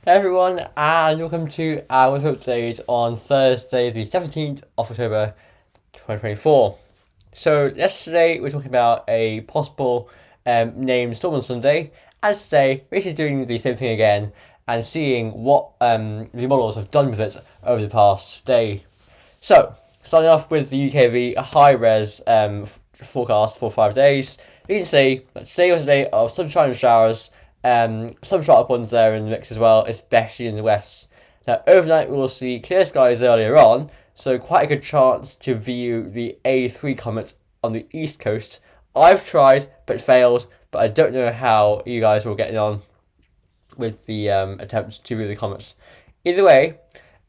Hey everyone, and welcome to our weather update on Thursday, the 17th of October 2024. So, yesterday we were talking about a possible named storm on Sunday, and today we're actually doing the same thing again and seeing what the models have done with it over the past day. So, starting off with the UKV high res forecast for 5 days, you can see that today was a day of sunshine and showers. Some sharp ones there in the mix as well, especially in the west. Now, overnight we will see clear skies earlier on, so quite a good chance to view the A3 comet on the east coast. I've tried but failed, but I don't know how you guys will get on with the attempt to view the comets. Either way,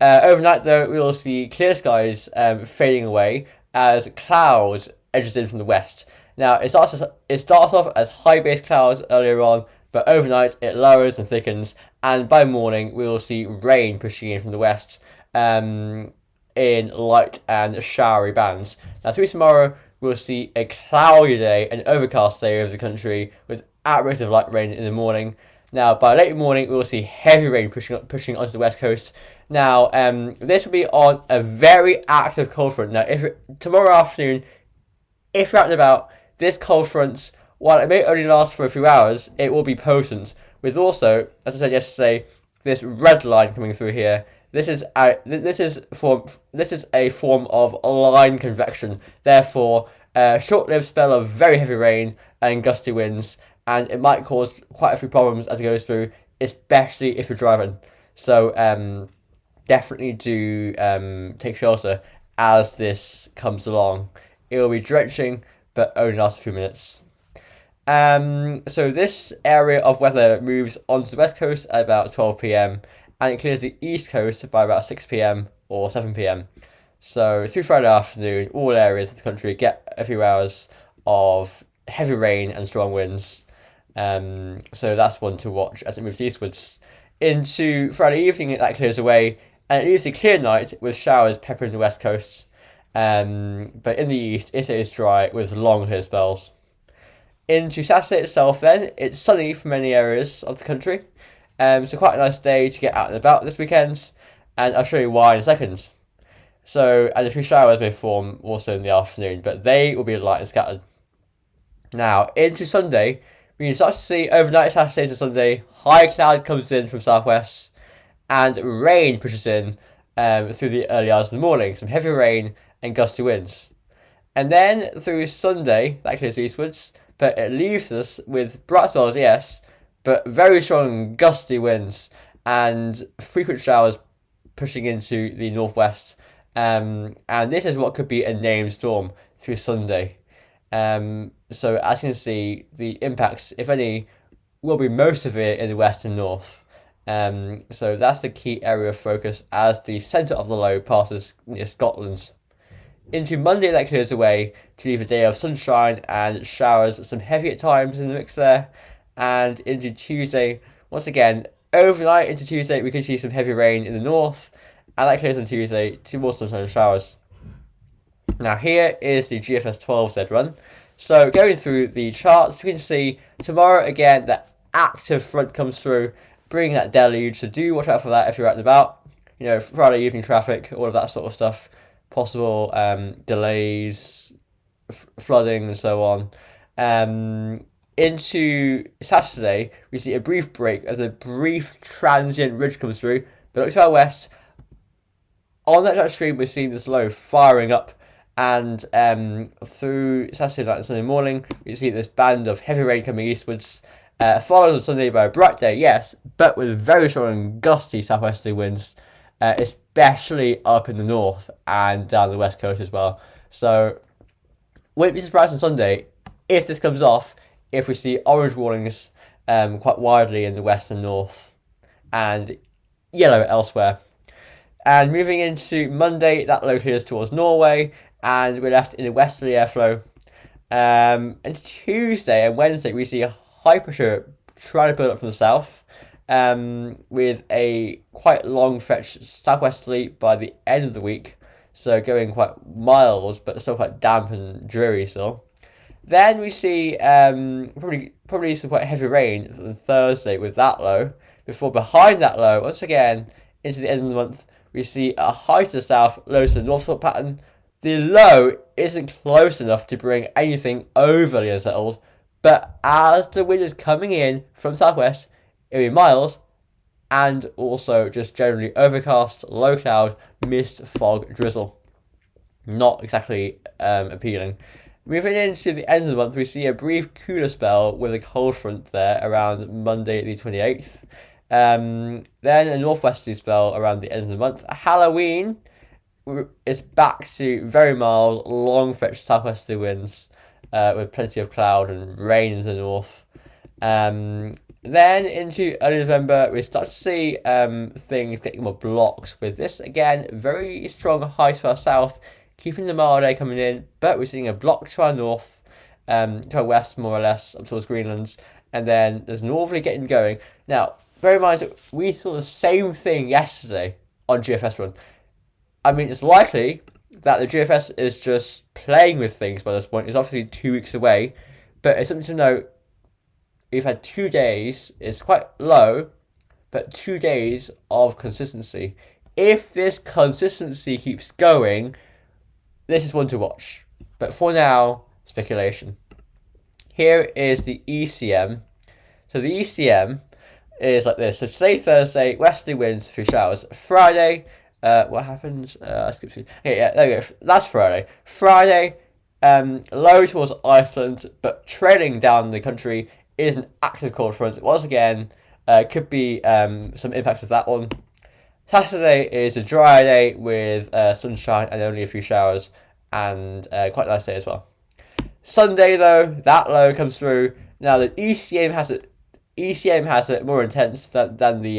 overnight though we will see clear skies fading away as cloud edges in from the west. Now it starts off as high base clouds earlier on, but overnight it lowers and thickens, and by morning we will see rain pushing in from the west in light and showery bands. Now through tomorrow we'll see a cloudy day, an overcast day over the country with outbreaks of light rain in the morning. Now by late morning we will see heavy rain pushing onto the west coast. Now this will be on a very active cold front. Now tomorrow afternoon, if you're out and about, this cold front, while it may only last for a few hours, it will be potent. With also, as I said yesterday, this red line coming through here. This is a form of line convection. Therefore, a short-lived spell of very heavy rain and gusty winds, and it might cause quite a few problems as it goes through, especially if you're driving. So definitely do take shelter as this comes along. It will be drenching, but only last a few minutes. So this area of weather moves onto the west coast at about 12 p.m. and it clears the east coast by about 6 p.m. or 7 p.m. So through Friday afternoon, all areas of the country get a few hours of heavy rain and strong winds. So that's one to watch as it moves eastwards. Into Friday evening, that clears away, and it leaves a clear night with showers peppering the west coast. But in the east, it is dry with long clear spells. Into Saturday itself then, it's sunny for many areas of the country. So quite a nice day to get out and about this weekend, and I'll show you why in a second. So, and a few showers may form also in the afternoon, but they will be light and scattered. Now, into Sunday, we can start to see overnight Saturday to Sunday, high cloud comes in from southwest, and rain pushes in through the early hours of the morning, some heavy rain and gusty winds. And then through Sunday, that clears eastwards, but it leaves us with bright spells, yes, but very strong gusty winds and frequent showers pushing into the northwest. And this is what could be a named storm through Sunday. So as you can see, the impacts, if any, will be most severe in the west and north. So that's the key area of focus as the centre of the low passes near Scotland. Into Monday, that clears away to leave a day of sunshine and showers, some heavy at times in the mix there. And into Tuesday, once again, overnight into Tuesday, we can see some heavy rain in the north, and that clears on Tuesday to more sunshine and showers. Now here is the GFS 12Z run. So going through the charts, we can see tomorrow again that active front comes through, bringing that deluge. So do watch out for that if you're out and about. You know, Friday evening traffic, all of that sort of stuff. Possible delays, flooding, and so on. Into Saturday, we see a brief break as a brief transient ridge comes through. But look to our west. On that jet stream, we're seeing this low firing up, and through Saturday night and Sunday morning, we see this band of heavy rain coming eastwards. Followed on Sunday by a bright day, yes, but with very strong and gusty southwesterly winds. Especially up in the north and down the west coast as well. So, wouldn't be surprised on Sunday if this comes off, if we see orange warnings quite widely in the west and north, and yellow elsewhere. And moving into Monday, that low clears towards Norway, and we're left in a westerly airflow. And Tuesday and Wednesday, we see a high pressure trying to build up from the south. With a quite long fetch southwesterly by the end of the week, so going quite mild, but still quite damp and dreary still. Then we see probably some quite heavy rain on Thursday with that low, before behind that low, once again, into the end of the month, we see a high to the south, low to the north sort of pattern. The low isn't close enough to bring anything overly unsettled, but as the wind is coming in from southwest, it'll be mild, and also just generally overcast, low cloud, mist, fog, drizzle. Not exactly appealing. Moving into the end of the month, we see a brief cooler spell with a cold front there around Monday the 28th. Then a northwesterly spell around the end of the month. Halloween is back to very mild, long fetched southwesterly winds with plenty of cloud and rain in the north. Then into early November, we start to see things getting more blocked with this, again, very strong high to our south, keeping the mild air coming in, but we're seeing a block to our north, to our west, more or less, up towards Greenland, and then there's northerly getting going. Now, bear in mind that we saw the same thing yesterday on GFS Run. I mean, it's likely that the GFS is just playing with things by this point. It's obviously 2 weeks away, but it's something to note. We've had 2 days, it's quite low, but 2 days of consistency. If this consistency keeps going, this is one to watch. But for now, speculation. Here is the ECM. So the ECM is like this. So today, Thursday, westerly winds, a few showers. Friday, what happens? I skipped through. Okay, yeah, there we go. That's Friday. Friday, low towards Iceland, but trailing down the country is an active cold front. Once again, could be some impact with that one. Saturday is a dry day with sunshine and only a few showers, and quite a nice day as well. Sunday though, that low comes through. Now the ECM has it more intense than the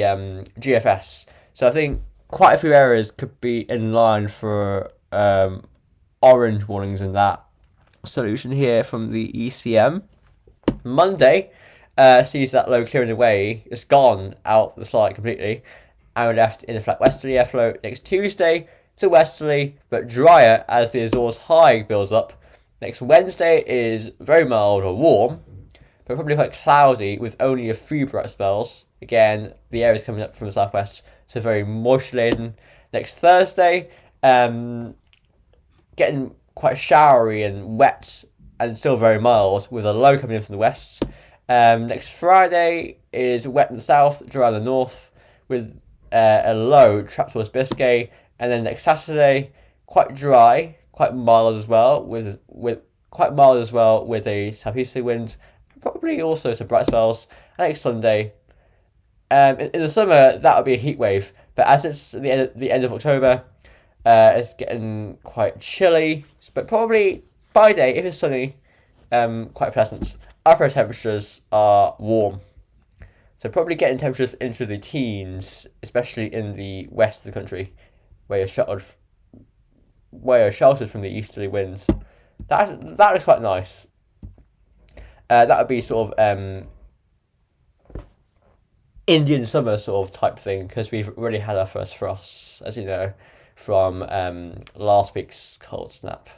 GFS. So I think quite a few areas could be in line for orange warnings in that solution here from the ECM. Monday sees that low clearing away. It's gone out the side completely, and we're left in a flat westerly airflow. Next Tuesday, it's a westerly, but drier as the Azores high builds up. Next Wednesday is very mild or warm, but probably quite cloudy with only a few bright spells. Again, the air is coming up from the southwest, so very moisture laden. Next Thursday, getting quite showery and wet and still very mild with a low coming in from the west. Next Friday is wet in the south, dry in the north with a low trapped towards Biscay. And then next Saturday, quite dry, quite mild as well, with a southeasterly wind, probably also some bright spells. And next Sunday, in the summer that would be a heat wave, but as it's the end of October, it's getting quite chilly, but probably by day, if it's sunny, quite pleasant. Upper temperatures are warm, so probably getting temperatures into the teens, especially in the west of the country, where you're sheltered from the easterly winds. That is quite nice. That would be sort of Indian summer sort of type thing, because we've already had our first frosts, as you know, from last week's cold snap.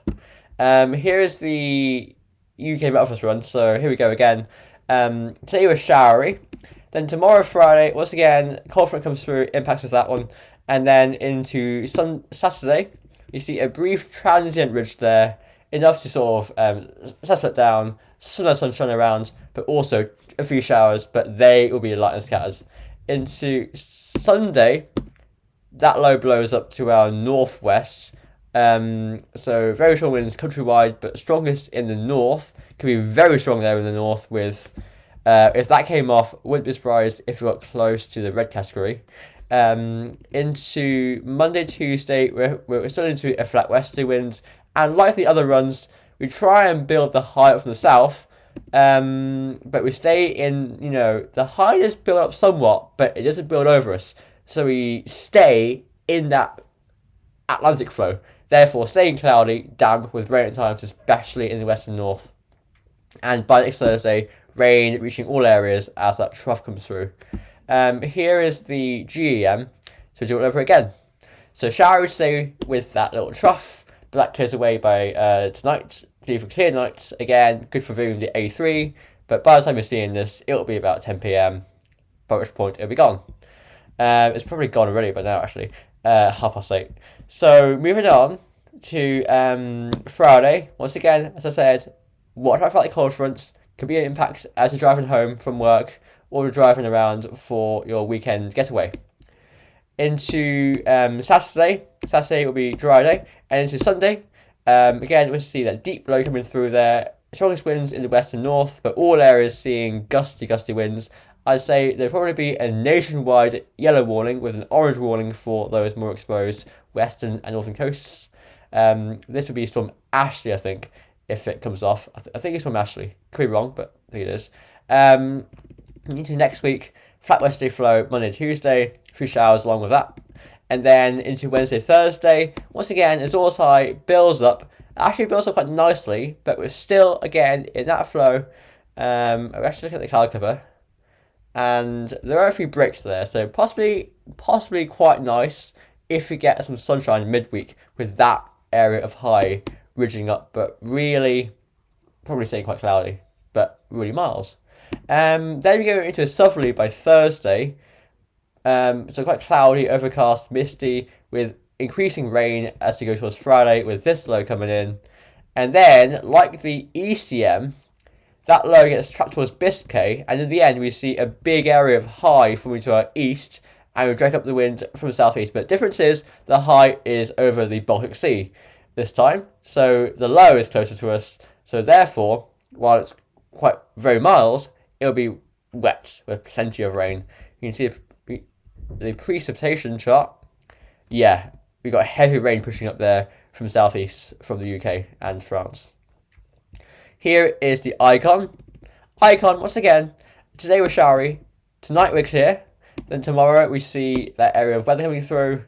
Here is the UK breakfast run, so here we go again. Today was showery. Then tomorrow, Friday, once again, cold front comes through, impacts with that one. And then into Saturday, you see a brief transient ridge there, enough to sort of settle it down, some nice sunshine around, but also a few showers, but they will be light and scattered. Into Sunday, that low blows up to our northwest. So very strong winds countrywide, but strongest in the north. Could be very strong there in the north with, if that came off, wouldn't be surprised if we got close to the red category. Into Monday, Tuesday, we're still into a flat westerly wind, and like the other runs, we try and build the high up from the south, but we stay in, the high does build up somewhat, but it doesn't build over us, so we stay in that Atlantic flow, therefore staying cloudy, damp, with rain at times, especially in the west and north. And by next Thursday, rain reaching all areas as that trough comes through. Here is the GEM, so do it over again. So showery stay with that little trough, but that clears away by tonight, leave a clear night. Again, good for viewing the A3, but by the time you're seeing this, it'll be about 10 p.m. by which point it'll be gone. It's probably gone already by now, actually. 8:30. So moving on to Friday. Once again, as I said, what I felt like cold fronts could be an impact as you're driving home from work or you're driving around for your weekend getaway. Into Saturday. Saturday will be dry day, and into Sunday. Again, we'll see that deep low coming through there. Strongest winds in the west and north, but all areas seeing gusty winds. I'd say there'll probably be a nationwide yellow warning with an orange warning for those more exposed western and northern coasts. This would be Storm Ashley, I think, if it comes off. I think it's Storm Ashley. Could be wrong, but I think it is. Into next week, flat westerly flow Monday, Tuesday, a few showers along with that. And then into Wednesday, Thursday, once again, as all high builds up. Actually builds up quite nicely, but we're still, again, in that flow. I'm actually looking at the cloud cover. And there are a few breaks there, so possibly quite nice if we get some sunshine midweek with that area of high ridging up, but really, probably staying quite cloudy, but really miles. Then we go into a southerly by Thursday. So quite cloudy, overcast, misty, with increasing rain as we go towards Friday with this low coming in. And then, like the ECM, that low gets trapped towards Biscay, and in the end we see a big area of high forming to our east, and we drag up the wind from the southeast. But the difference is the high is over the Baltic Sea this time, so the low is closer to us. So therefore, while it's quite very miles, it'll be wet with plenty of rain. You can see the precipitation chart. Yeah, we got heavy rain pushing up there from southeast, from the UK and France. Here is the icon. Once again, today we're showery, tonight we're clear, then tomorrow we see that area of weather coming through.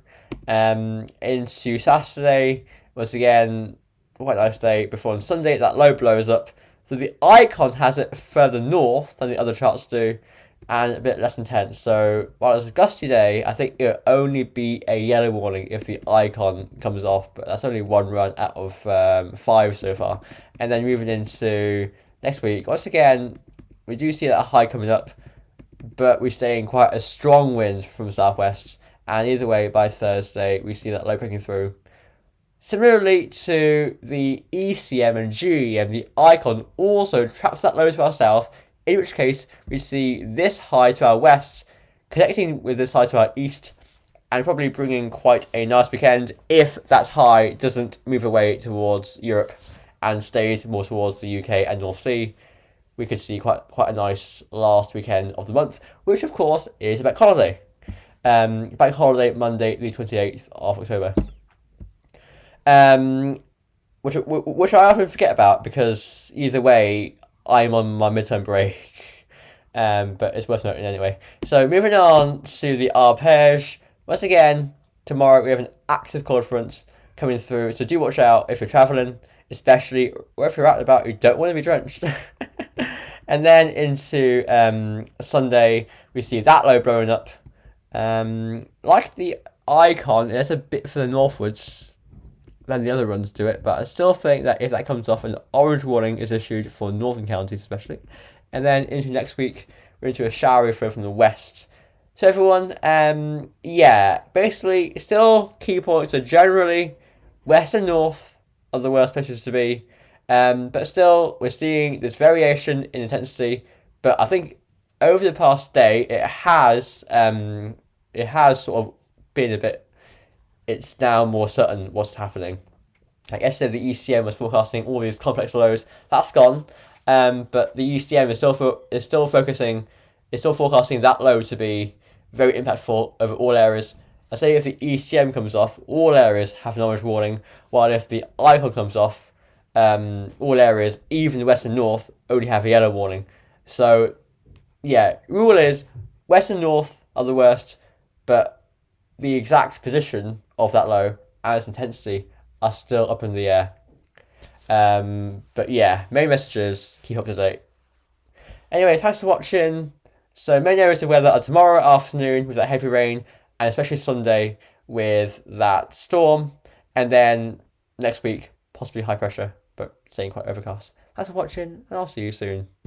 Into Saturday, once again, quite nice day. Before on Sunday, that low blows up. So the icon has it further north than the other charts do, and a bit less intense. So while it's a gusty day, I think it'll only be a yellow warning if the icon comes off, but that's only one run out of 5 so far. And then moving into next week, once again, we do see that high coming up, but we stay in quite a strong wind from southwest, and either way, by Thursday, we see that low breaking through. Similarly to the ECM and GEM, the icon also traps that low to our south, in which case we see this high to our west, connecting with this high to our east, and probably bringing quite a nice weekend if that high doesn't move away towards Europe and stays more towards the UK and North Sea. We could see quite a nice last weekend of the month, which of course is a bank holiday. Bank holiday Monday, the 28th of October. Which I often forget about because either way, I'm on my midterm break. But it's worth noting anyway. So moving on to the arpège. Once again, tomorrow we have an active cold front coming through, so do watch out if you're travelling, especially or if you're out and about, you don't want to be drenched. And then into Sunday, we see that low blowing up. Like the icon, it's a bit further northwards than the other runs do it, but I still think that if that comes off, an orange warning is issued for northern counties especially. And then into next week, we're into a showery flow from the west. So everyone, basically still key points are generally west and north are the worst places to be. But still, we're seeing this variation in intensity. But I think over the past day, it has sort of been a bit. It's now more certain what's happening. Like yesterday, the ECM was forecasting all these complex lows. That's gone. But the ECM is still forecasting that low to be very impactful over all areas. I say if the ECM comes off, all areas have an orange warning, while if the icon comes off, all areas, even the west and north, only have a yellow warning. So, yeah, rule is west and north are the worst, but the exact position of that low and its intensity are still up in the air. But yeah, main messages, keep up to date. Anyway, thanks for watching. So main areas of weather are tomorrow afternoon with that heavy rain, and especially Sunday with that storm, and then next week possibly high pressure, but staying quite overcast. Thanks for watching, and I'll see you soon.